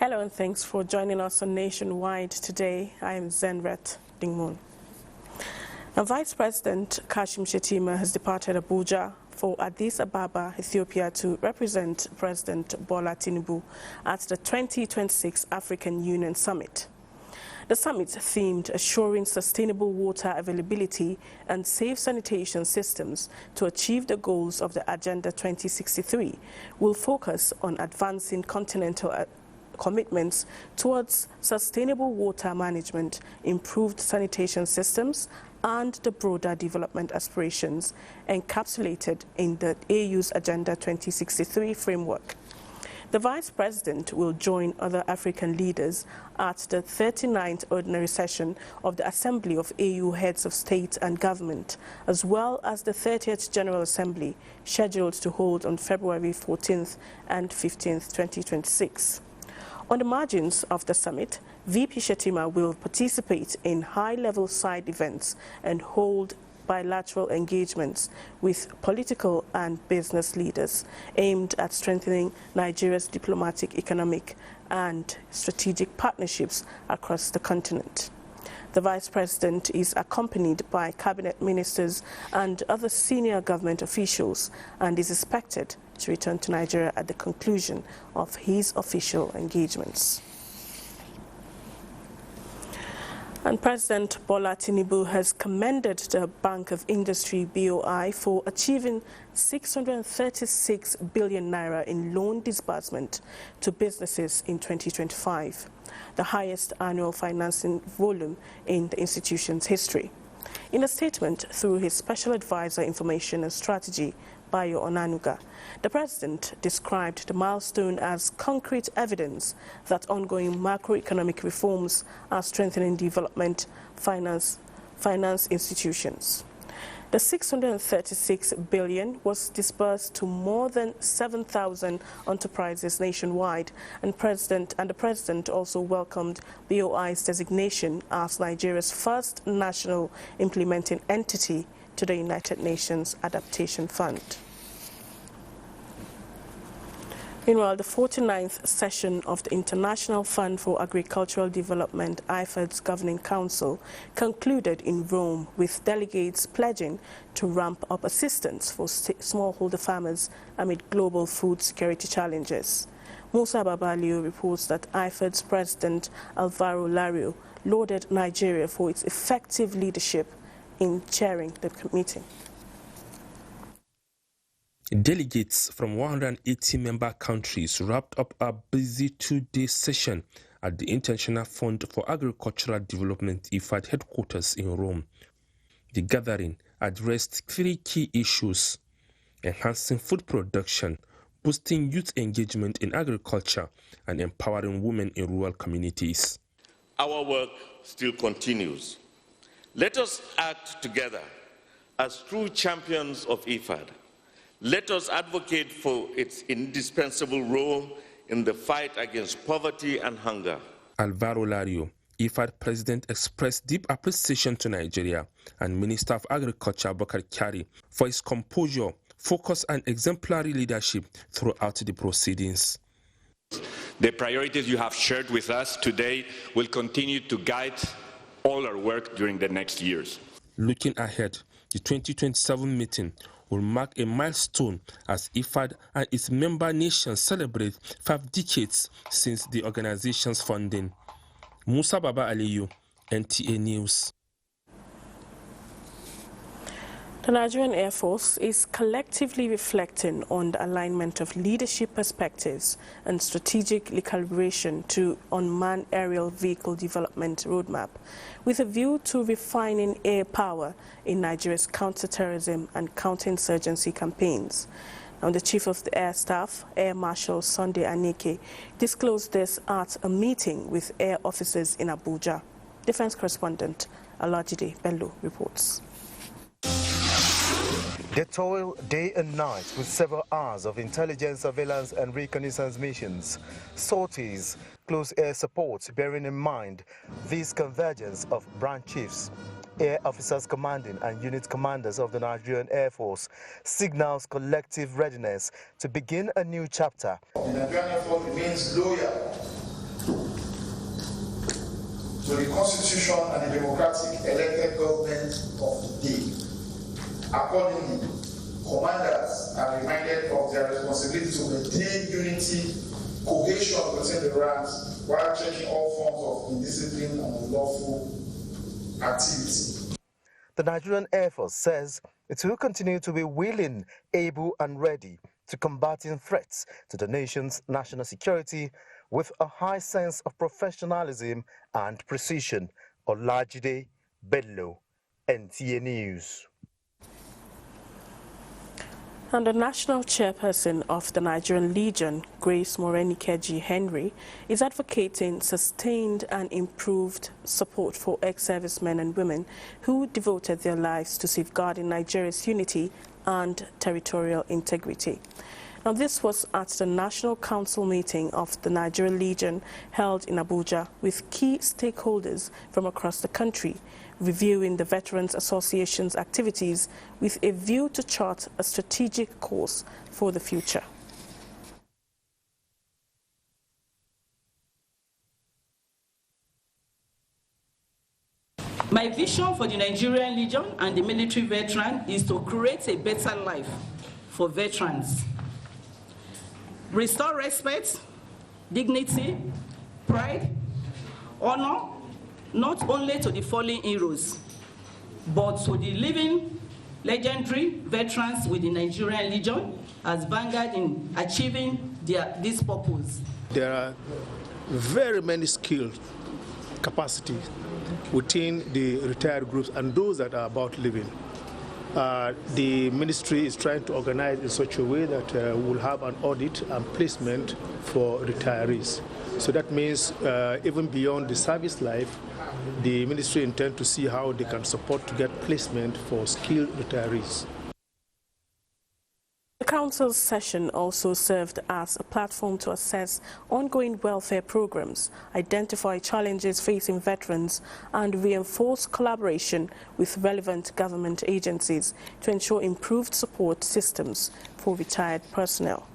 Hello and thanks for joining us on Nationwide today. I am Zenret Dingmun. Now, Vice President Kashim Shettima has departed Abuja for Addis Ababa, Ethiopia, to represent President Bola Tinubu at the 2026 African Union Summit. The summit, themed Assuring Sustainable Water Availability and Safe Sanitation Systems to Achieve the Goals of the Agenda 2063, will focus on advancing continental commitments towards sustainable water management, improved sanitation systems, and the broader development aspirations encapsulated in the AU's Agenda 2063 framework. The Vice President will join other African leaders at the 39th Ordinary Session of the Assembly of AU Heads of State and Government, as well as the 30th General Assembly, scheduled to hold on February 14th and 15th, 2026. On the margins of the summit, VP Shettima will participate in high-level side events and hold bilateral engagements with political and business leaders aimed at strengthening Nigeria's diplomatic, economic, and strategic partnerships across the continent. The Vice President is accompanied by cabinet ministers and other senior government officials and is expected to return to Nigeria at the conclusion of his official engagements. And President Bola Tinubu has commended the Bank of Industry (BOI) for achieving 636 billion naira in loan disbursement to businesses in 2025, the highest annual financing volume in the institution's history. In a statement through his Special Advisor Information and Strategy, Bayo Onanuga, the President described the milestone as concrete evidence that ongoing macroeconomic reforms are strengthening development finance institutions. The 636 billion was disbursed to more than 7,000 enterprises nationwide, and the President also welcomed BOI's designation as Nigeria's first national implementing entity to the United Nations Adaptation Fund. Meanwhile, the 49th session of the International Fund for Agricultural Development, IFAD's Governing Council, concluded in Rome with delegates pledging to ramp up assistance for smallholder farmers amid global food security challenges. Musa Babalio reports that IFAD's President Alvaro Lario lauded Nigeria for its effective leadership in chairing the meeting. Delegates from 180 member countries wrapped up a busy two-day session at the International Fund for Agricultural Development IFAD headquarters in Rome. The gathering addressed three key issues: enhancing food production, boosting youth engagement in agriculture, and empowering women in rural communities. Our work still continues. Let us act together as true champions of IFAD. Let us advocate for its indispensable role in the fight against poverty and hunger. Alvaro Lario, IFAD President, expressed deep appreciation to Nigeria and Minister of Agriculture Bakar Kyari for his composure, focus, and exemplary leadership throughout the proceedings. The priorities you have shared with us today will continue to guide all our work during the next years. Looking ahead, the 2027 meeting will mark a milestone as IFAD and its member nations celebrate 5 decades since the organization's founding. Musa Baba Aliyu, NTA News. The Nigerian Air Force is collectively reflecting on the alignment of leadership perspectives and strategic recalibration to unmanned aerial vehicle development roadmap, with a view to refining air power in Nigeria's counter-terrorism and counterinsurgency campaigns. Now, the Chief of the Air Staff, Air Marshal Sunday Anike, disclosed this at a meeting with air officers in Abuja. Defense correspondent Alajide Bello reports. They toil day and night with several hours of intelligence, surveillance and reconnaissance missions, sorties, close air support, bearing in mind this convergence of branch chiefs, air officers commanding and unit commanders of the Nigerian Air Force signals collective readiness to begin a new chapter. The Nigerian Air Force remains loyal to the Constitution and the democratic elected government of the day. Accordingly, commanders are reminded of their responsibility to maintain unity, cohesion within the ranks while checking all forms of indiscipline and unlawful activity. The Nigerian Air Force says it will continue to be willing, able and ready to combating threats to the nation's national security with a high sense of professionalism and precision. Olajide Bello, NTA News. And the national chairperson of the Nigerian Legion, Grace Morenikeji Henry, is advocating sustained and improved support for ex-servicemen and women who devoted their lives to safeguarding Nigeria's unity and territorial integrity. Now, this was at the National Council meeting of the Nigerian Legion held in Abuja with key stakeholders from across the country, reviewing the Veterans Association's activities with a view to chart a strategic course for the future. My vision for the Nigerian Legion and the military veteran is to create a better life for veterans. Restore respect, dignity, pride, honor, not only to the fallen heroes, but to the living legendary veterans with the Nigerian Legion as vanguard in achieving this purpose. There are very many skilled capacities within the retired groups and those that are about leaving. The ministry is trying to organize in such a way that we'll have an audit and placement for retirees. So that means even beyond the service life, the ministry intends to see how they can support to get placement for skilled retirees. The Council's session also served as a platform to assess ongoing welfare programs, identify challenges facing veterans, and reinforce collaboration with relevant government agencies to ensure improved support systems for retired personnel.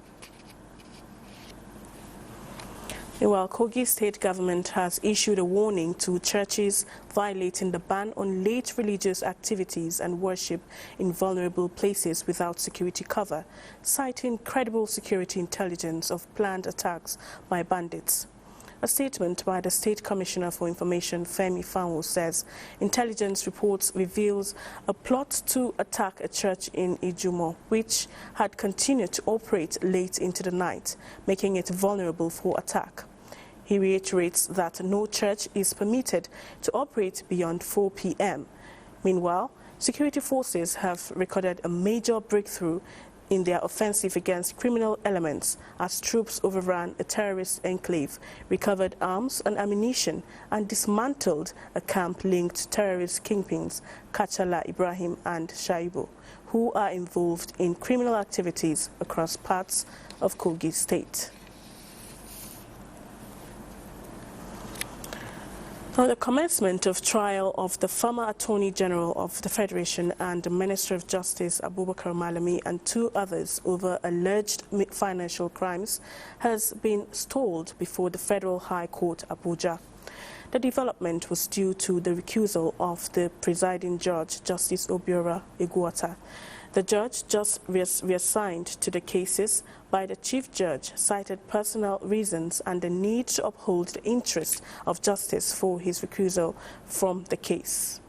Meanwhile, Kogi State Government has issued a warning to churches violating the ban on late religious activities and worship in vulnerable places without security cover, citing credible security intelligence of planned attacks by bandits. A statement by the State Commissioner for Information, Femi Fanwo, says intelligence reports reveals a plot to attack a church in Ijumo, which had continued to operate late into the night, making it vulnerable for attack. He reiterates that no church is permitted to operate beyond 4 p.m. Meanwhile, security forces have recorded a major breakthrough in their offensive against criminal elements as troops overran a terrorist enclave, recovered arms and ammunition, and dismantled a camp linked to terrorist kingpins Kachala Ibrahim and Shaibu, who are involved in criminal activities across parts of Kogi State. Now, the commencement of trial of the former Attorney General of the Federation and the Minister of Justice, Abubakar Malami, and 2 others over alleged financial crimes has been stalled before the Federal High Court, Abuja. The development was due to the recusal of the presiding judge, Justice Obiora Iguata. The judge, just reassigned to the cases by the chief judge, cited personal reasons and the need to uphold the interest of justice for his recusal from the case.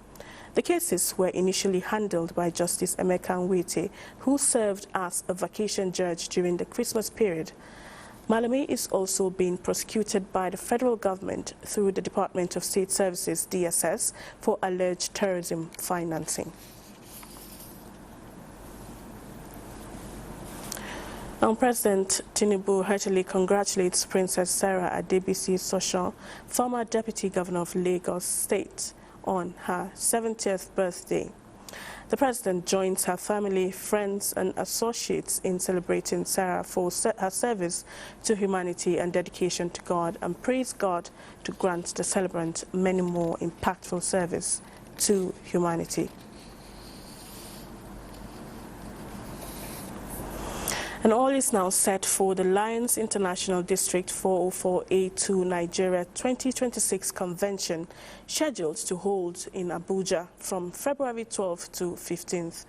The cases were initially handled by Justice Emeka Nwite, who served as a vacation judge during the Christmas period. Malami is also being prosecuted by the federal government through the Department of State Services, DSS, for alleged terrorism financing. Now, President Tinubu heartily congratulates Princess Sarah Adebisi-Soshan, former Deputy Governor of Lagos State, on her 70th birthday. The President joins her family, friends and associates in celebrating Sarah for her service to humanity and dedication to God, and prays God to grant the celebrant many more impactful service to humanity. And all is now set for the Lions International District 404A2 Nigeria 2026 convention, scheduled to hold in Abuja from February 12th to 15th,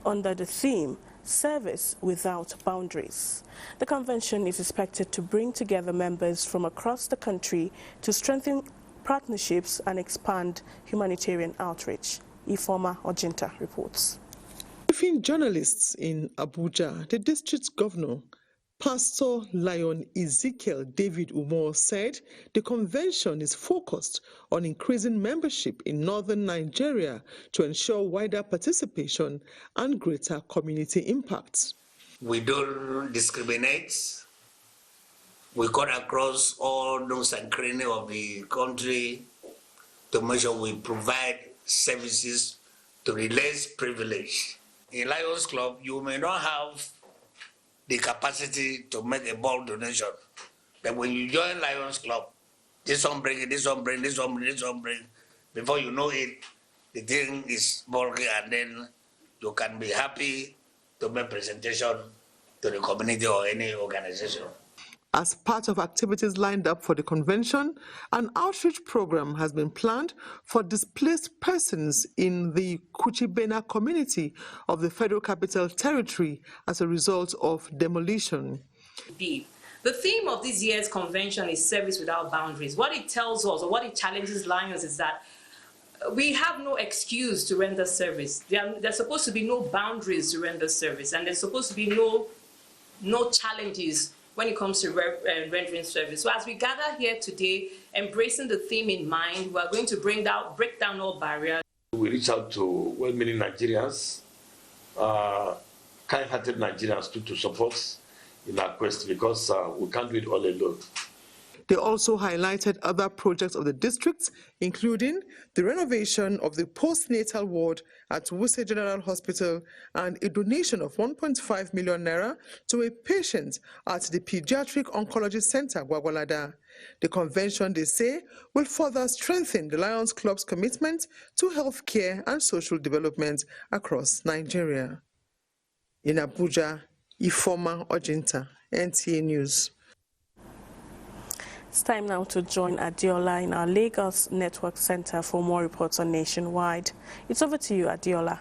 under the theme, Service Without Boundaries. The convention is expected to bring together members from across the country to strengthen partnerships and expand humanitarian outreach. Ifeoma Ojinta reports. Briefing journalists in Abuja, the district's governor, Pastor Lion Ezekiel David Umor, said the convention is focused on increasing membership in northern Nigeria to ensure wider participation and greater community impact. We don't discriminate. We cut across all nooks and crannies of the country to make sure we provide services to the less privileged. In Lions Club, you may not have the capacity to make a bulk donation. But when you join Lions Club, this one bring it, this one bring, this one bring, this one bring. Before you know it, the thing is bulky, and then you can be happy to make presentation to the community or any organization. As part of activities lined up for the convention, an outreach program has been planned for displaced persons in the Kuchibena community of the Federal Capital Territory as a result of demolition. The theme of this year's convention is Service Without Boundaries. What it tells us, or what it challenges Lions, is that we have no excuse to render service. There's supposed to be no boundaries to render service, and there's supposed to be no challenges when it comes to rendering service. So as we gather here today, embracing the theme in mind, we're going to break down all barriers. We reach out to well-meaning Nigerians, kind-hearted Nigerians to support us in our quest, because we can't do it all alone. They also highlighted other projects of the district, including the renovation of the postnatal ward at Wuse General Hospital and a donation of 1.5 million naira to a patient at the Pediatric Oncology Center, Gwagwalada. The convention, they say, will further strengthen the Lions Club's commitment to healthcare and social development across Nigeria. In Abuja, Ifeoma Ojinta, NTA News. It's time now to join Adiola in our Lagos Network Center for more reports on Nationwide. It's over to you, Adiola.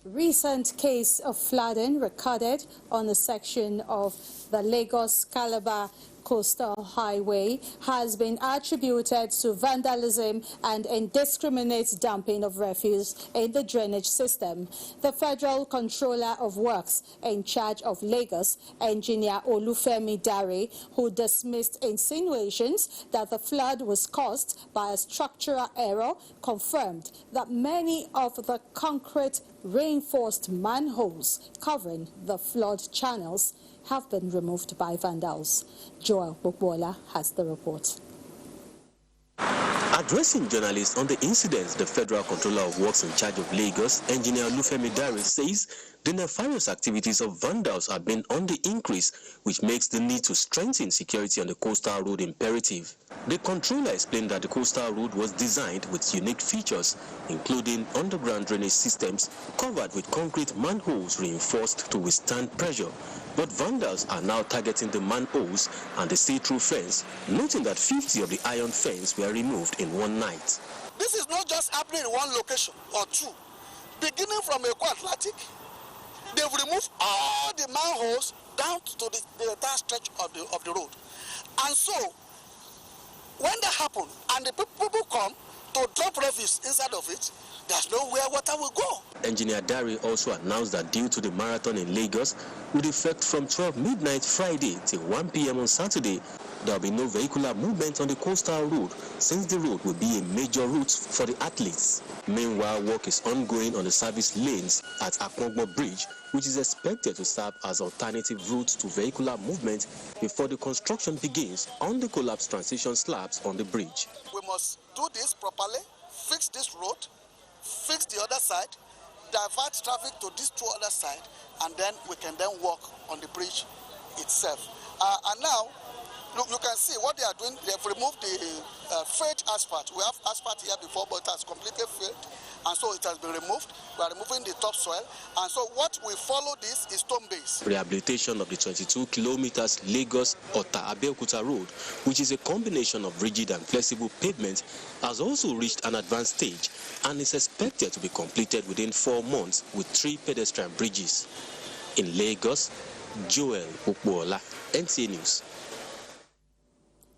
Recent case of flooding recorded on a section of the Lagos-Calabar Coastal Highway has been attributed to vandalism and indiscriminate dumping of refuse in the drainage system. The Federal Controller of Works in charge of Lagos, Engineer Olufemi Dare, who dismissed insinuations that the flood was caused by a structural error, confirmed that many of the concrete reinforced manholes covering the flood channels have been removed by vandals. Joel Bokbola has the report. Addressing journalists on the incident, the Federal Controller of Works in charge of Lagos, Engineer Olufemi Dare, says the nefarious activities of vandals have been on the increase, which makes the need to strengthen security on the coastal road imperative. The controller explained that the coastal road was designed with unique features, including underground drainage systems covered with concrete manholes reinforced to withstand pressure. But vandals are now targeting the manholes and the see-through fence, noting that 50 of the iron fence were removed in one night. This is not just happening in one location or two. Beginning from Eko Atlantic, they've removed all the manholes down to the entire stretch of the road. And so, when that happens and the people come to dump refuse inside of it, there's nowhere water will go. Engineer Dare also announced that due to the marathon in Lagos, with effect from 12 midnight Friday till 1 p.m. on Saturday, there will be no vehicular movement on the coastal road, since the road will be a major route for the athletes. Meanwhile, work is ongoing on the service lanes at Akongbo Bridge, which is expected to serve as alternative routes to vehicular movement before the construction begins on the collapsed transition slabs on the bridge. We must do this properly, fix this road, fix the other side, divert traffic to these two other sides, and then we can then walk on the bridge itself. And now, look, you can see what they are doing. They have removed the fake asphalt. We have asphalt here before, but it has completely failed. and so it has been removed. We are removing the topsoil, and so what we follow this is stone-based. Rehabilitation of the 22 kilometers Lagos-Ota-Abeokuta road, which is a combination of rigid and flexible pavement, has also reached an advanced stage and is expected to be completed within 4 months with 3 pedestrian bridges. In Lagos, Joel Ukwola, NTA News.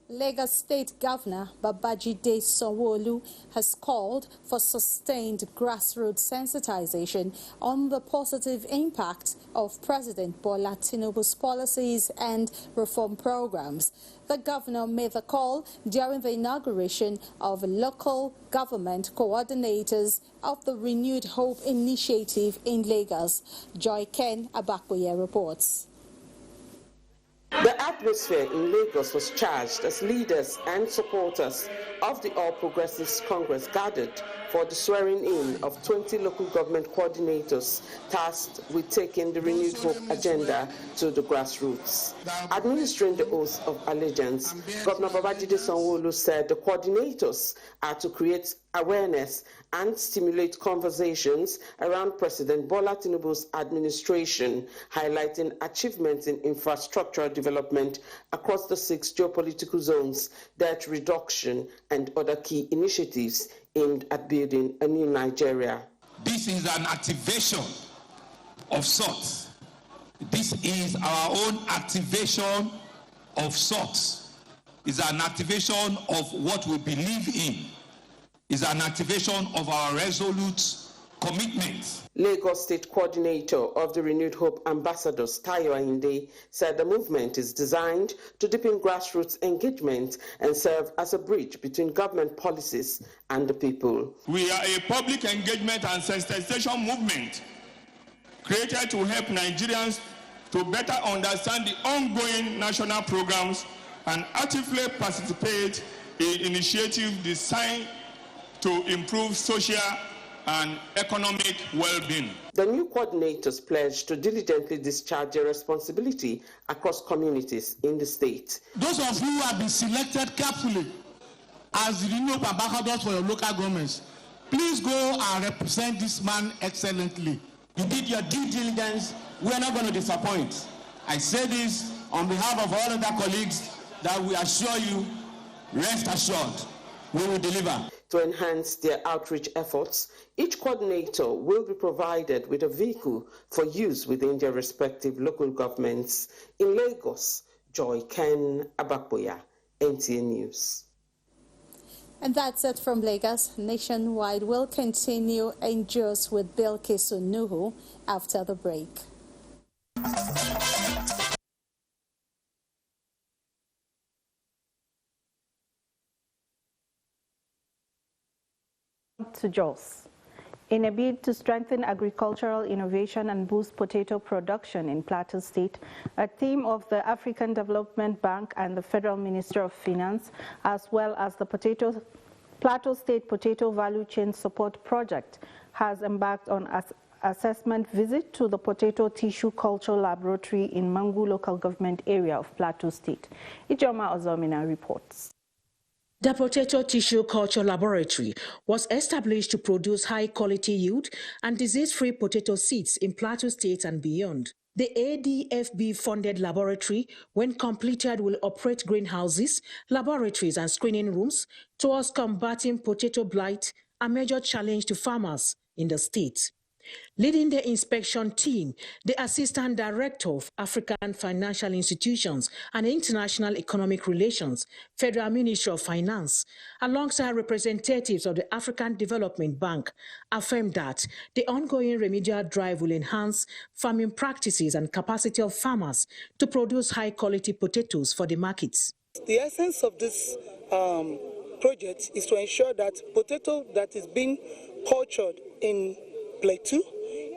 Lagos State Governor Babajide Sanwo-Olu has called for sustained grassroots sensitization on the positive impact of President Bola Tinubu's policies and reform programs. The governor made the call during the inauguration of local government coordinators of the Renewed Hope initiative in Lagos. Joy Ken Abakoye reports. The atmosphere in Lagos was charged as leaders and supporters of the All Progressives Congress gathered for the swearing-in of 20 local government coordinators tasked with taking the Renewed Hope agenda to the grassroots. Administering the oath of allegiance, Governor Babajide Sanwo-Olu said the coordinators are to create awareness and stimulate conversations around President Bola Tinubu's administration, highlighting achievements in infrastructural development across the 6 geopolitical zones, debt reduction, and other key initiatives aimed at building a new Nigeria. This is an activation of sorts. This is our own activation of sorts. It's an activation of what we believe in. It's an activation of our resolute commitment. Lagos State Coordinator of the Renewed Hope Ambassadors, Tayo Ayinde, said the movement is designed to deepen grassroots engagement and serve as a bridge between government policies and the people. We are a public engagement and sensitization movement created to help Nigerians to better understand the ongoing national programs and actively participate in initiatives designed to improve social and economic well-being. The new coordinators pledged to diligently discharge their responsibility across communities in the state. Those of you who have been selected carefully as the renewed ambassadors for your local governments, please go and represent this man excellently. You did your due diligence. We are not going to disappoint. I say this on behalf of all other colleagues that we assure you, rest assured, we will deliver. To enhance their outreach efforts, each coordinator will be provided with a vehicle for use within their respective local governments. In Lagos, Joy Ken Abakoya, NTA News. And that's it from Lagos. Nationwide will continue in Jos with Bilkisu Nuhu after the break. To Jos. In a bid to strengthen agricultural innovation and boost potato production in Plateau State, a team of the African Development Bank and the Federal Ministry of Finance, as well as the Plateau State Potato Value Chain Support Project, has embarked on an assessment visit to the Potato Tissue Culture Laboratory in Mangu Local Government Area of Plateau State. Ijoma Ozomina reports. The Potato Tissue Culture Laboratory was established to produce high-quality yield and disease-free potato seeds in Plateau State and beyond. The ADFB-funded laboratory, when completed, will operate greenhouses, laboratories and screening rooms towards combating potato blight, a major challenge to farmers in the state. Leading the inspection team, the Assistant Director of African Financial Institutions and International Economic Relations, Federal Ministry of Finance, alongside representatives of the African Development Bank, affirmed that the ongoing remedial drive will enhance farming practices and capacity of farmers to produce high-quality potatoes for the markets. The essence of this project is to ensure that potato that is being cultured in Plateau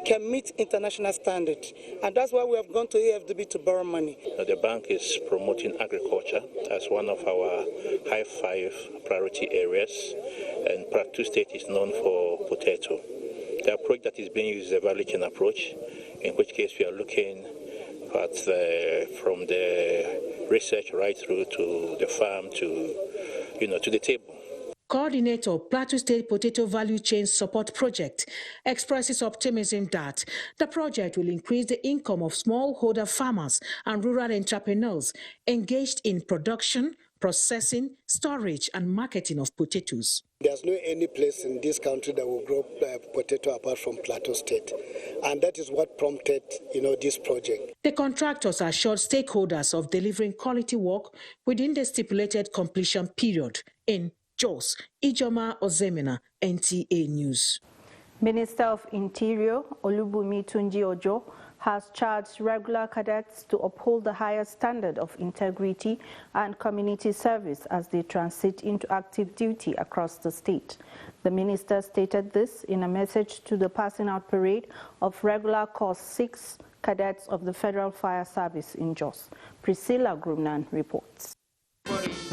can meet international standards, and that's why we have gone to AFDB to borrow money. The bank is promoting agriculture as one of our high 5 priority areas, and Plateau State is known for potato. The approach that is being used is a value chain approach, in which case we are looking at from the research right through to the farm to the table. Coordinator, Plateau State Potato Value Chain Support Project, expresses optimism that the project will increase the income of smallholder farmers and rural entrepreneurs engaged in production, processing, storage, and marketing of potatoes. There's no any place in this country that will grow potato apart from Plateau State, and that is what prompted, this project. The contractors assured stakeholders of delivering quality work within the stipulated completion period. In Jos, Ijoma Ozemena, NTA News. Minister of Interior Olubunmi Tunji Ojo has charged regular cadets to uphold the highest standard of integrity and community service as they transit into active duty across the state. The minister stated this in a message to the passing out parade of regular course 6 cadets of the Federal Fire Service in Jos. Priscilla Grumnan reports.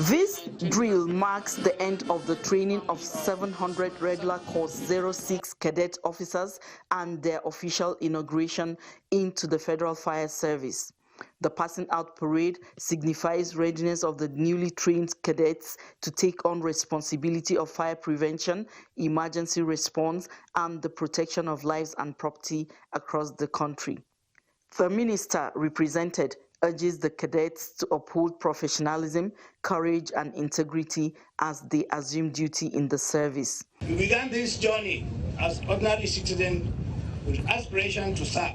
This drill marks the end of the training of 700 regular course 06 cadet officers and their official inauguration into the Federal Fire Service. The passing out parade signifies readiness of the newly trained cadets to take on responsibility of fire prevention, emergency response, and the protection of lives and property across the country. The minister represented urges the cadets to uphold professionalism, courage, and integrity as they assume duty in the service. We began this journey as ordinary citizens with aspiration to serve.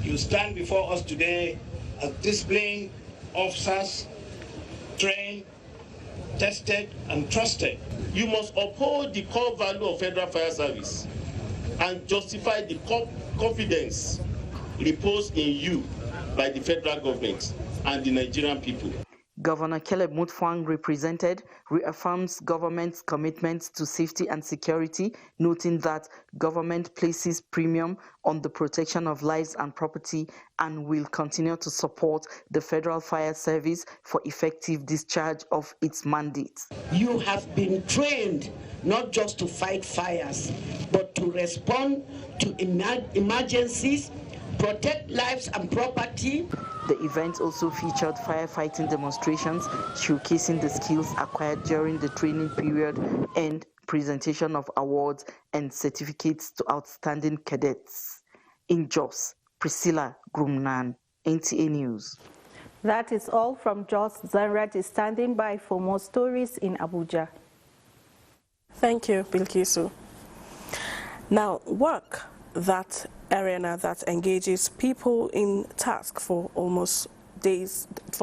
You stand before us today as disciplined officers, trained, tested, and trusted. You must uphold the core value of Federal Fire Service and justify the confidence reposed in you by the federal government and the Nigerian people. Governor Caleb Mutfwang reaffirms government's commitment to safety and security, noting that government places premium on the protection of lives and property and will continue to support the Federal Fire Service for effective discharge of its mandate. You have been trained not just to fight fires, but to respond to emergencies, protect lives and property. The event also featured firefighting demonstrations, showcasing the skills acquired during the training period and presentation of awards and certificates to outstanding cadets. In Jos, Priscilla Grumnan, NTA News. That is all from Jos. Zanrat is standing by for more stories in Abuja. Thank you, Bilkisu. Now, work, that arena that engages people in task for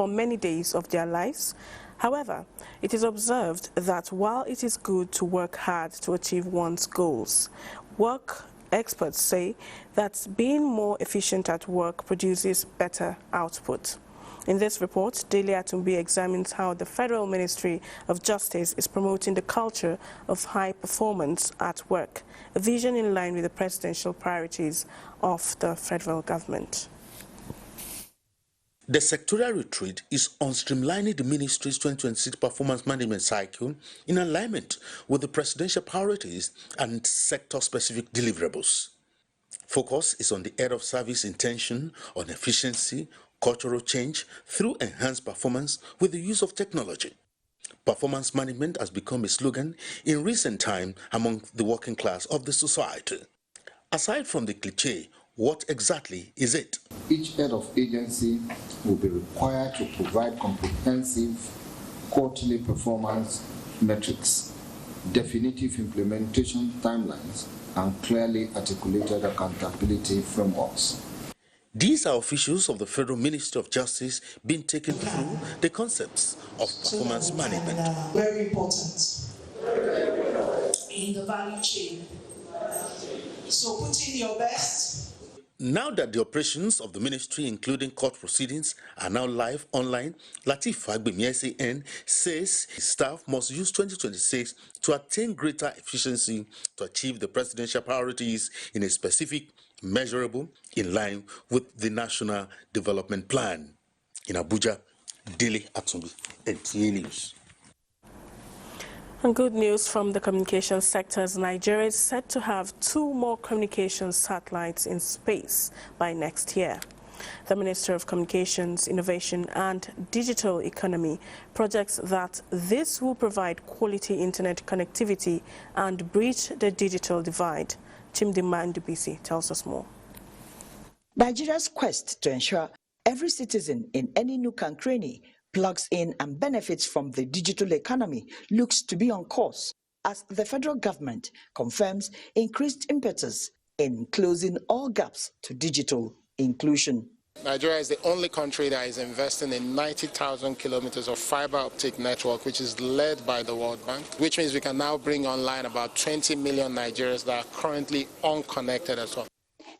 many days of their lives. However, it is observed that while it is good to work hard to achieve one's goals, work experts say that being more efficient at work produces better output. In this report, Dele Atumbi examines how the Federal Ministry of Justice is promoting the culture of high performance at work, a vision in line with the presidential priorities of the federal government. The sectorial retreat is on streamlining the ministry's 2026 performance management cycle in alignment with the presidential priorities and sector-specific deliverables. Focus is on the head of service intention on efficiency, cultural change through enhanced performance with the use of technology. Performance management has become a slogan in recent time among the working class of the society. Aside from the cliché, what exactly is it? Each head of agency will be required to provide comprehensive quarterly performance metrics, definitive implementation timelines, and clearly articulated accountability frameworks. These are officials of the Federal Ministry of Justice being taken through the concepts of performance management. Very important in the value chain. So put in your best. Now that the operations of the ministry, including court proceedings, are now live online, Lateef Fagbemi SAN says his staff must use 2026 to attain greater efficiency to achieve the presidential priorities in a specific, measurable, in line with the National Development Plan. In Abuja, Dele Atumbi, NTA News. And good news from the communications sector as Nigeria is set to have 2 more communications satellites in space by next year. The Minister of Communications, Innovation and Digital Economy projects that this will provide quality internet connectivity and bridge the digital divide. Chimdima Ndubisi tells us more. Nigeria's quest to ensure every citizen in any nook and cranny plugs in and benefits from the digital economy looks to be on course as the federal government confirms increased impetus in closing all gaps to digital inclusion. Nigeria is the only country that is investing in 90,000 kilometers of fiber optic network, which is led by the World Bank, which means we can now bring online about 20 million Nigerians that are currently unconnected as well.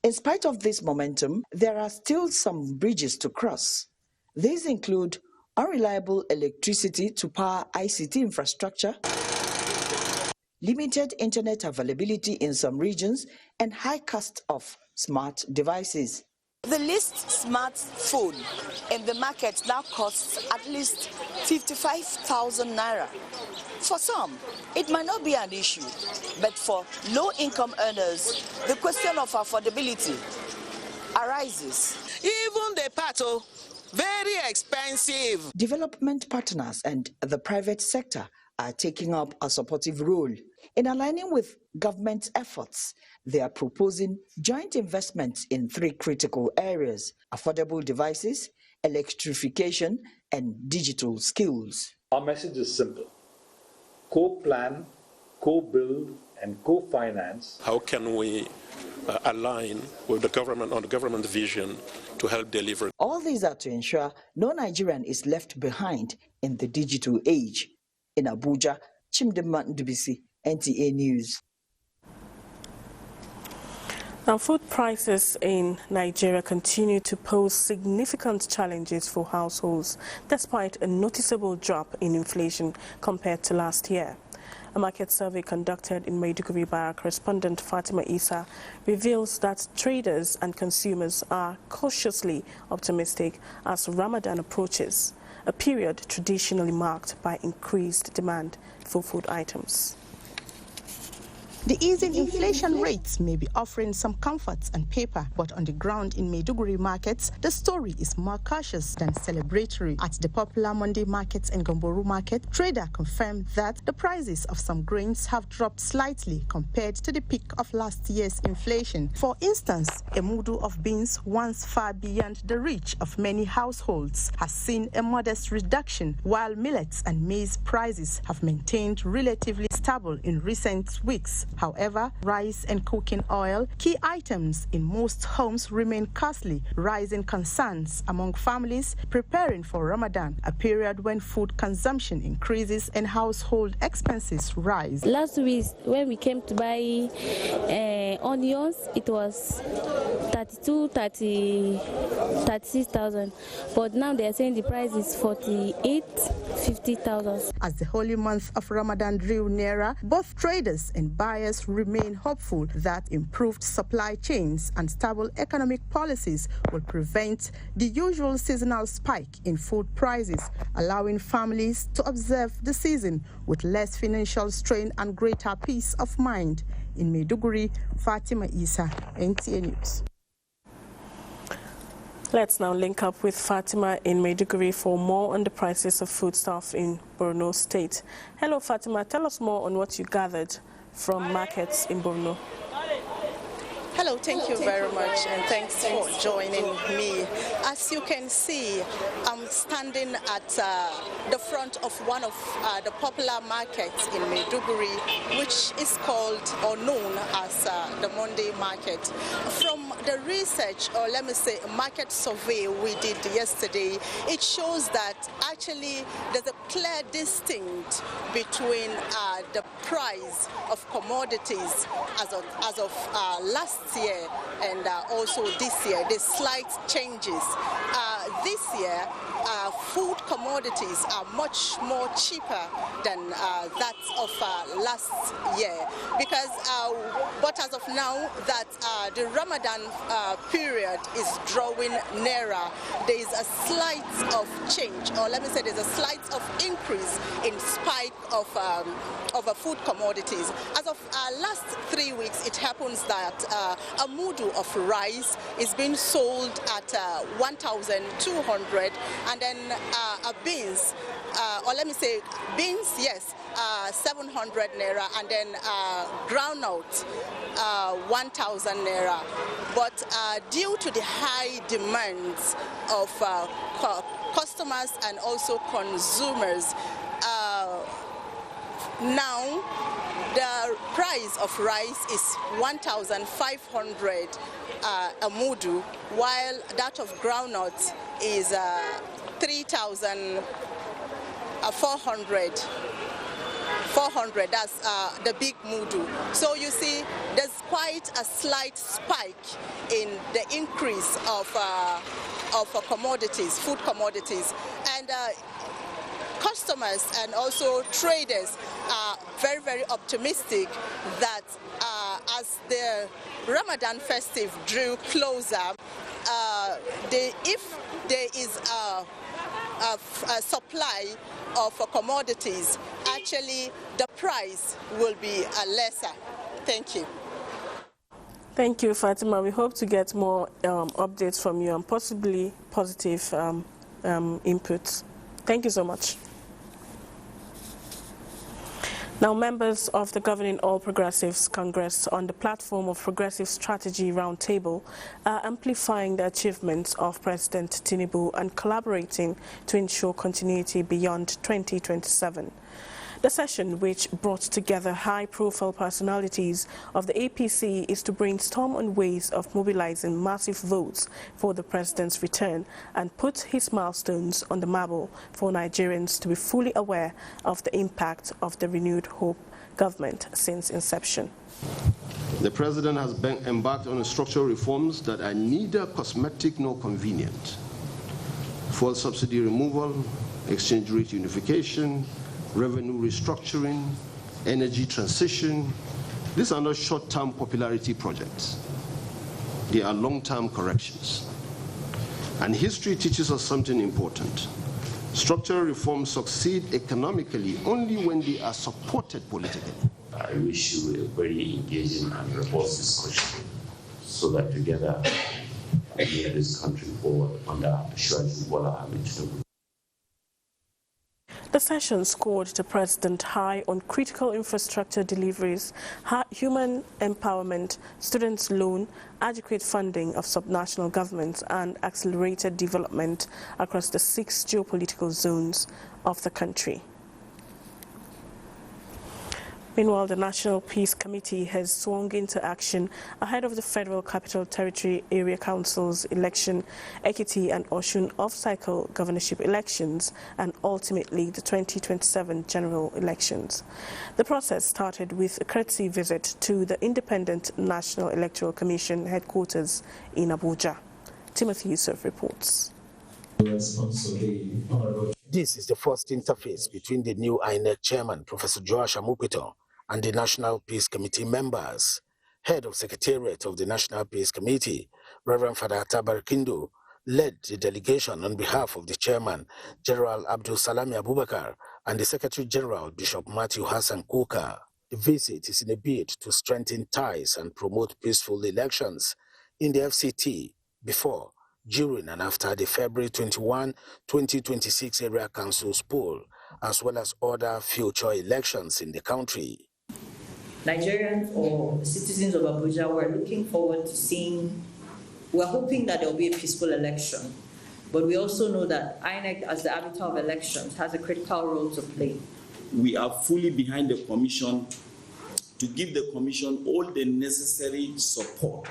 In spite of this momentum, there are still some bridges to cross. These include unreliable electricity to power ICT infrastructure, limited internet availability in some regions, and high cost of smart devices. The least smartphone in the market now costs at least 55,000 naira. For some, it might not be an issue, but for low-income earners, the question of affordability arises. Even the pato, very expensive. Development partners and the private sector are taking up a supportive role. In aligning with government efforts, they are proposing joint investments in 3 critical areas: affordable devices, electrification, and digital skills. Our message is simple: co-plan, co-build, and co-finance. How can we align with the government on the government vision to help deliver? All these are to ensure no Nigerian is left behind in the digital age. In Abuja, Chimdima Ndubisi, NTA News. Now, food prices in Nigeria continue to pose significant challenges for households, despite a noticeable drop in inflation compared to last year. A market survey conducted in Maiduguri by our correspondent Fatima Isa reveals that traders and consumers are cautiously optimistic as Ramadan approaches, a period traditionally marked by increased demand for food items. The easing inflation rates may be offering some comforts on paper, but on the ground in Maiduguri markets, the story is more cautious than celebratory. At the popular Monday markets and Gomboru market, trader confirmed that the prices of some grains have dropped slightly compared to the peak of last year's inflation. For instance, a mudu of beans, once far beyond the reach of many households, has seen a modest reduction, while millets and maize prices have maintained relatively stable in recent weeks. However, rice and cooking oil, key items in most homes, remain costly, raising concerns among families preparing for Ramadan, a period when food consumption increases and household expenses rise. Last week, when we came to buy onions, it was 36,000, but now they are saying the price is 50,000. As the holy month of Ramadan drew nearer, both traders and buyers remain hopeful that improved supply chains and stable economic policies will prevent the usual seasonal spike in food prices, allowing families to observe the season with less financial strain and greater peace of mind. In Maiduguri, Fatima Isa, NTA News. Let's now link up with Fatima in Maiduguri for more on the prices of foodstuff in Borno State. Hello, Fatima. Tell us more on what you gathered from markets in Borno. Hello, thank you very much, and thanks for joining me. As you can see, I'm standing at the front of one of the popular markets in Maiduguri, which is called or known as the Monday Market. From the research, or let me say market survey we did yesterday, it shows that actually there's a clear distinct between the price of commodities as of last year and also this year. There's slight changes. This year, food commodities are much more cheaper than that of last year, because but as of now that the Ramadan period is drawing nearer, there is a slight of change, or let me say there's a slight of increase in spike of food commodities. As of last 3 weeks, it happens that a mudu of rice is being sold at 1,200, and then beans, or let me say beans, yes, 700 naira, and then groundnut 1,000 naira. But due to the high demands of customers and also consumers, now the price of rice is 1,500 a mudu, while that of groundnut is 3,400. 400, that's the big mudu. So you see, there's quite a slight spike in the increase of commodities, food commodities, and customers and also traders are very, very optimistic that as the Ramadan festive drew closer, if there is a supply of commodities, actually the price will be lesser. Thank you. Thank you, Fatima. We hope to get more updates from you and possibly positive inputs. Thank you so much. Now, members of the governing All Progressives Congress on the platform of Progressive Strategy Roundtable are amplifying the achievements of President Tinubu and collaborating to ensure continuity beyond 2027. The session, which brought together high-profile personalities of the APC, is to brainstorm on ways of mobilizing massive votes for the president's return and put his milestones on the marble for Nigerians to be fully aware of the impact of the renewed hope government since inception. The president has embarked on structural reforms that are neither cosmetic nor convenient. Fuel subsidy removal, exchange rate unification, revenue restructuring, energy transition. These are not short-term popularity projects. They are long-term corrections. And history teaches us something important. Structural reforms succeed economically only when they are supported politically. I wish you a very engaging and robust discussion so that together we move this country forward under President Bola Ahmed Tinubu. The session scored the president high on critical infrastructure deliveries, human empowerment, students' loan, adequate funding of subnational governments, and accelerated development across the 6 geopolitical zones of the country. Meanwhile, the National Peace Committee has swung into action ahead of the Federal Capital Territory Area Council's election, Ekiti and Osun off-cycle governorship elections, and ultimately the 2027 general elections. The process started with a courtesy visit to the Independent National Electoral Commission headquarters in Abuja. Timothy Yusuf reports. This is the first interface between the new INEC chairman, Professor Joash Amupito, and the National Peace Committee members. Head of Secretariat of the National Peace Committee, Reverend Father Tabarikindo, led the delegation on behalf of the chairman, General Abdul Salami Abubakar, and the Secretary General, Bishop Matthew Hassan Kuka. The visit is in a bid to strengthen ties and promote peaceful elections in the FCT before, during and after the February 21, 2026 area council's poll, as well as other future elections in the country. Nigerians or citizens of Abuja were looking forward to seeing, we're hoping that there will be a peaceful election, but we also know that INEC, as the arbiter of elections, has a critical role to play. We are fully behind the commission to give the commission all the necessary support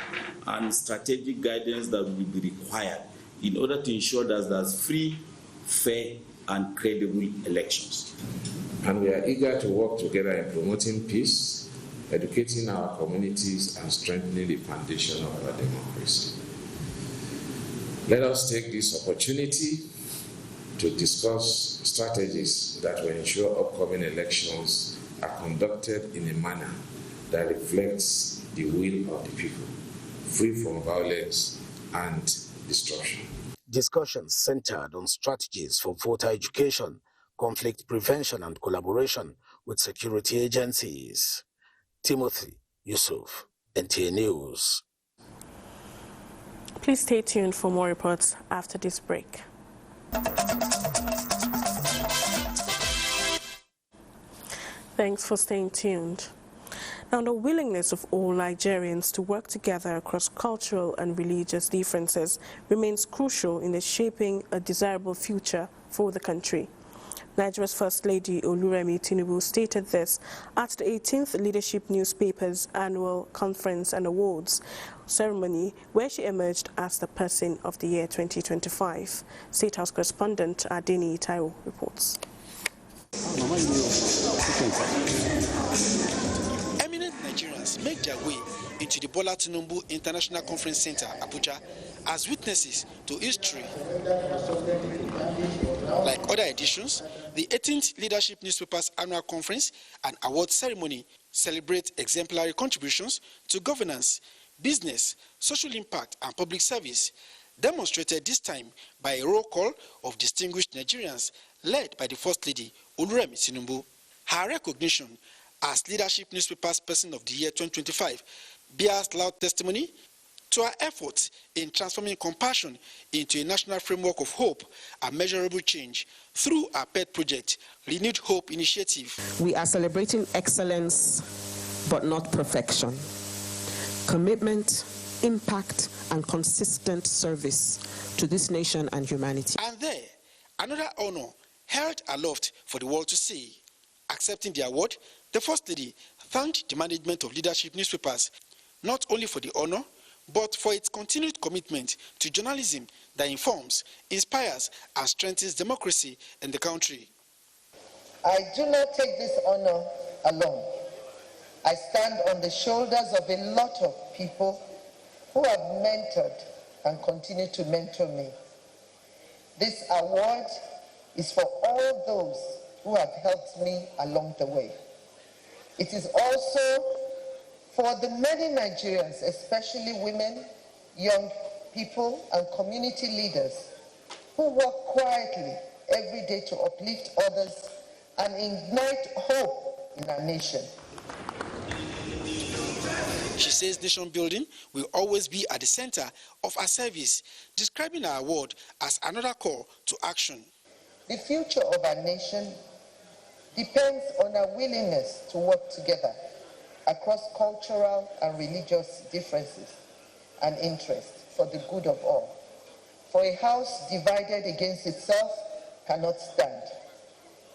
and strategic guidance that will be required in order to ensure that there's free, fair, and credible elections. And we are eager to work together in promoting peace, educating our communities, and strengthening the foundation of our democracy. Let us take this opportunity to discuss strategies that will ensure upcoming elections are conducted in a manner that reflects the will of the people, free from violence and disruption. Discussions centered on strategies for voter education, conflict prevention and collaboration with security agencies. Timothy Yusuf, NTA News. Please stay tuned for more reports after this break. Thanks for staying tuned. Now, the willingness of all Nigerians to work together across cultural and religious differences remains crucial in the shaping a desirable future for the country. Nigeria's First Lady Oluremi Tinubu stated this at the 18th Leadership Newspaper's annual conference and awards ceremony, where she emerged as the Person of the Year 2025. State House correspondent Adeni Taiwo reports. Eminent Nigerians make their way into the Bola Tinubu International Conference Center, Abuja, as witnesses to history. Like other editions, the 18th Leadership Newspaper's annual conference and award ceremony celebrates exemplary contributions to governance, business, social impact, and public service, demonstrated this time by a roll call of distinguished Nigerians led by the First Lady Oluremi Tinubu. Her recognition as Leadership Newspaper's Person of the Year 2025 bears loud testimony to our efforts in transforming compassion into a national framework of hope and measurable change through our pet project, Renewed Hope Initiative. We are celebrating excellence, but not perfection. Commitment, impact, and consistent service to this nation and humanity. And there, another honor held aloft for the world to see. Accepting the award, the First Lady thanked the management of Leadership Newspapers not only for the honor, but for its continued commitment to journalism that informs, inspires, and strengthens democracy in the country. I do not take this honor alone. I stand on the shoulders of a lot of people who have mentored and continue to mentor me. This award is for all those who have helped me along the way. It is also for the many Nigerians, especially women, young people, and community leaders who work quietly every day to uplift others and ignite hope in our nation. She says nation building will always be at the center of our service, describing our award as another call to action. The future of our nation depends on our willingness to work together across cultural and religious differences and interests for the good of all. For a house divided against itself cannot stand.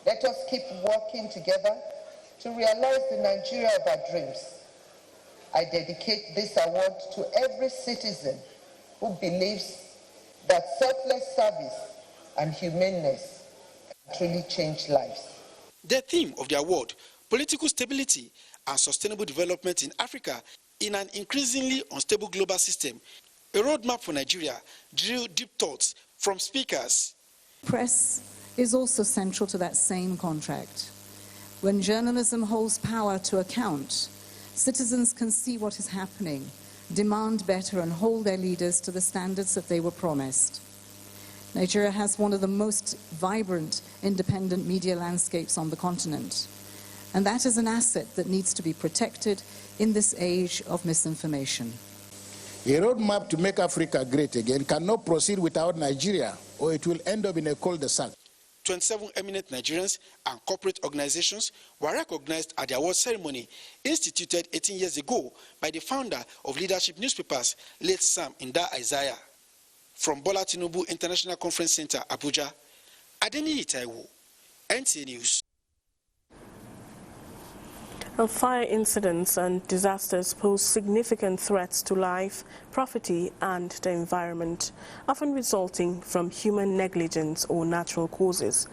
Let us keep working together to realize the Nigeria of our dreams. I dedicate this award to every citizen who believes that selfless service and humaneness can truly change lives. The theme of the award, political stability and sustainable development in Africa in an increasingly unstable global system, a roadmap for Nigeria, drew deep thoughts from speakers. Press is also central to that same contract. When journalism holds power to account, citizens can see what is happening, demand better, and hold their leaders to the standards that they were promised. Nigeria has one of the most vibrant independent media landscapes on the continent, and that is an asset that needs to be protected in this age of misinformation. A roadmap to make Africa great again cannot proceed without Nigeria, or it will end up in a cul-de-sac. 27 eminent Nigerians and corporate organizations were recognized at the award ceremony instituted 18 years ago by the founder of Leadership Newspapers, late Sam Inda Isaiah. From Bola Tinubu International Conference Center, Abuja, Adeni Taiwo, NTA News. Fire incidents and disasters pose significant threats to life, property, and the environment, often resulting from human negligence or natural causes.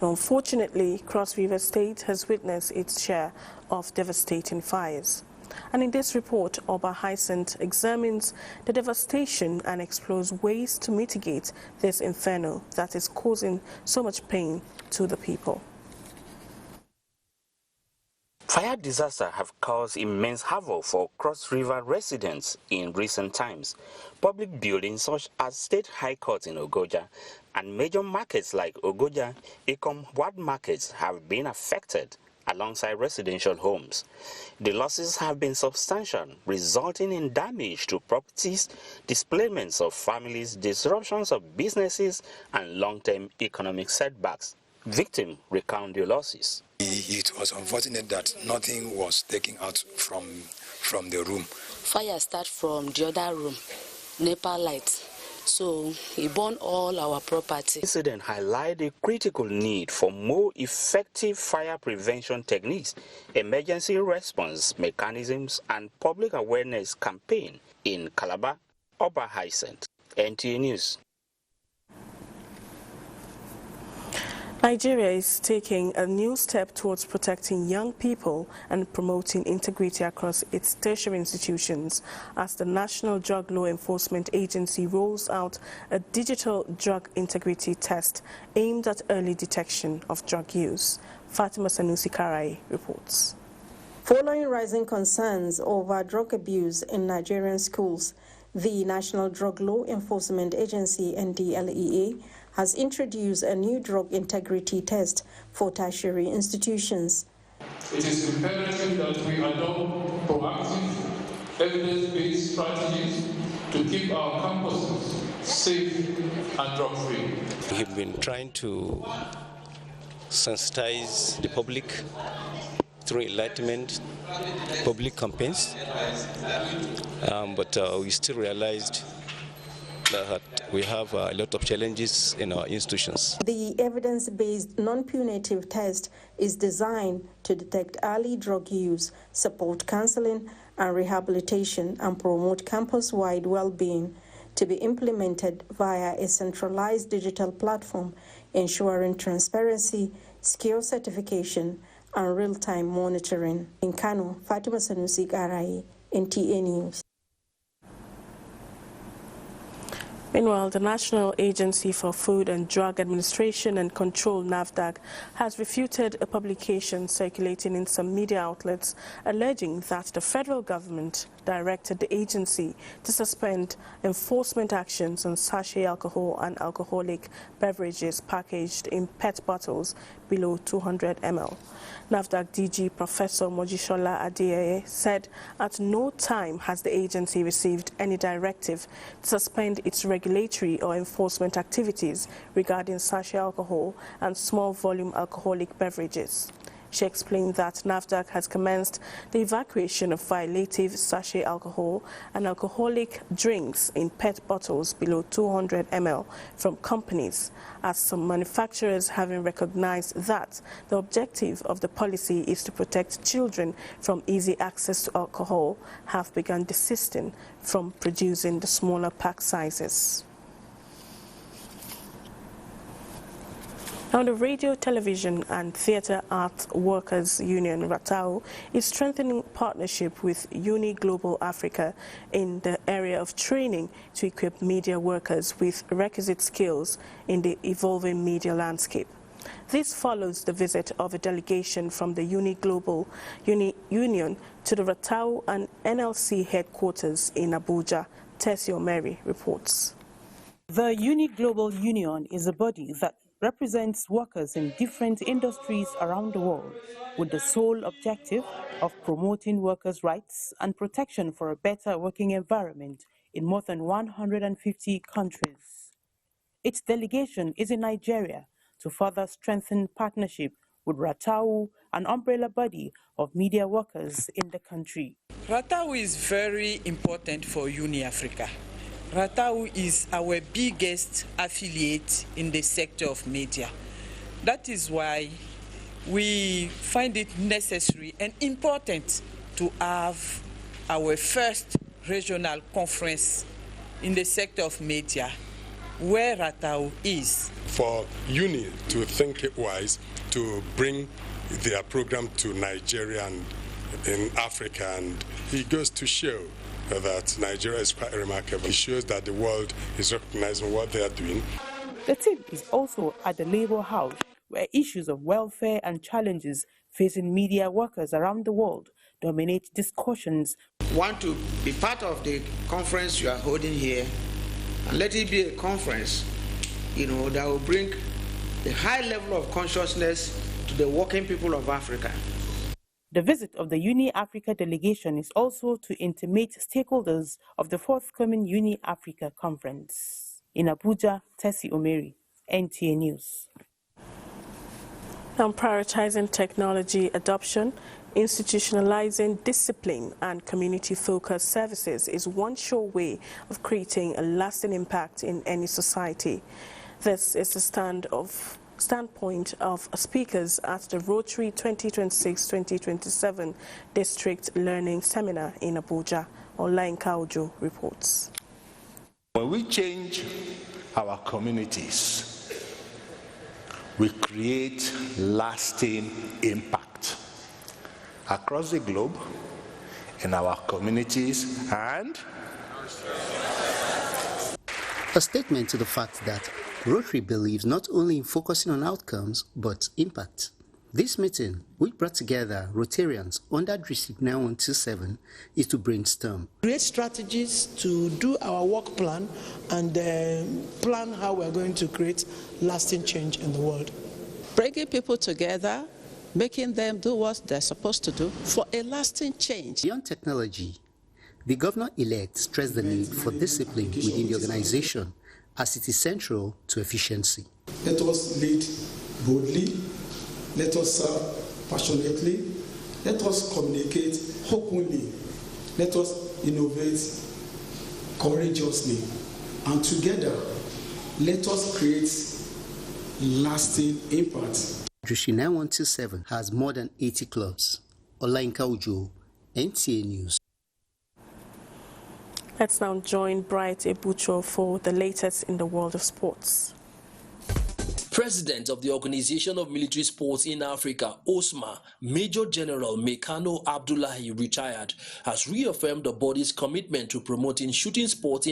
Now, unfortunately, Cross River State has witnessed its share of devastating fires. And in this report, Oba Hyacinth examines the devastation and explores ways to mitigate this inferno that is causing so much pain to the people. Fire disasters have caused immense havoc for Cross River residents in recent times. Public buildings such as State High Court in Abuja and major markets like Abuja, Ikom Ward markets have been affected alongside residential homes. The losses have been substantial, resulting in damage to properties, displacements of families, disruptions of businesses, and long-term economic setbacks. Victims recount their losses. It was unfortunate that nothing was taken out from the room. Fire started from the other room, NEPA lights. So it burned all our property. The incident highlighted the critical need for more effective fire prevention techniques, emergency response mechanisms, and public awareness campaign in Calabar. Oba Hyacinth, NTA News. Nigeria is taking a new step towards protecting young people and promoting integrity across its tertiary institutions as the National Drug Law Enforcement Agency rolls out a digital drug integrity test aimed at early detection of drug use. Fatima Sanusi Karai reports. Following rising concerns over drug abuse in Nigerian schools, the National Drug Law Enforcement Agency, NDLEA, has introduced a new drug integrity test for tertiary institutions. It is imperative that we adopt proactive, evidence-based strategies to keep our campuses safe and drug-free. We have been trying to sensitize the public through enlightenment, public campaigns, but we still realized that we have a lot of challenges in our institutions. The evidence-based non-punitive test is designed to detect early drug use, support counseling and rehabilitation, and promote campus-wide well-being, to be implemented via a centralized digital platform, ensuring transparency, skill certification, and real-time monitoring. In Kano, Fatima Sanusi Garai, NTA News. Meanwhile, the National Agency for Food and Drug Administration and Control, NAFDAC, has refuted a publication circulating in some media outlets alleging that the federal government directed the agency to suspend enforcement actions on sachet alcohol and alcoholic beverages packaged in PET bottles below 200 ml. NAFDAC DG Professor Mojishola Adeyeye said at no time has the agency received any directive to suspend its regulatory or enforcement activities regarding sachet alcohol and small volume alcoholic beverages. She explained that NAFDAC has commenced the evacuation of violative sachet alcohol and alcoholic drinks in PET bottles below 200 ml from companies, as some manufacturers, having recognized that the objective of the policy is to protect children from easy access to alcohol, have begun desisting from producing the smaller pack sizes. Now, the Radio, Television and Theatre Arts Workers Union, RATAO, is strengthening partnership with Uni Global Africa in the area of training to equip media workers with requisite skills in the evolving media landscape. This follows the visit of a delegation from the Uni Global Union to the RATAO and NLC headquarters in Abuja. Tessio Mary reports. The Uni Global Union is a body that represents workers in different industries around the world with the sole objective of promoting workers' rights and protection for a better working environment in more than 150 countries. Its delegation is in Nigeria to further strengthen partnership with RATAO, an umbrella body of media workers in the country. RATAO is very important for Uni Africa. RATAO is our biggest affiliate in the sector of media. That is why we find it necessary and important to have our first regional conference in the sector of media, where RATAO is. For Uni to think it wise to bring their program to Nigeria and in Africa, and it goes to show that Nigeria is quite remarkable. It shows that the world is recognizing what they are doing. The team is also at the Labour House, where issues of welfare and challenges facing media workers around the world dominate discussions. Want to be part of the conference you are holding here, and let it be a conference, that will bring a high level of consciousness to the working people of Africa. The visit of the Uni-Africa delegation is also to intimate stakeholders of the forthcoming Uni-Africa conference. In Abuja, Tessie Omeri, NTA News. On prioritizing technology adoption, institutionalizing discipline and community-focused services is one sure way of creating a lasting impact in any society. This is the standpoint of speakers at the Rotary 2026-2027 District Learning Seminar in Abuja. Olainka Ojo reports. When we change our communities, we create lasting impact across the globe, in our communities, and a statement to the fact that Rotary believes not only in focusing on outcomes, but impact. This meeting, which brought together Rotarians under District 9127, is to brainstorm. Create strategies to do our work plan and plan how we're going to create lasting change in the world. Bringing people together, making them do what they're supposed to do for a lasting change. Beyond technology, the governor-elect stressed the need for discipline within the organization, as it is central to efficiency. Let us lead boldly, let us serve passionately, let us communicate openly, let us innovate courageously, and together let us create lasting impact. District 9127 has more than 80 clubs. Olainka Ojo, NTA News. Let's now join Bright Ebucho for the latest in the world of sports. President of the Organization of Military Sports in Africa, OSMA, Major General Mekano Abdullahi, retired, has reaffirmed the body's commitment to promoting shooting sports in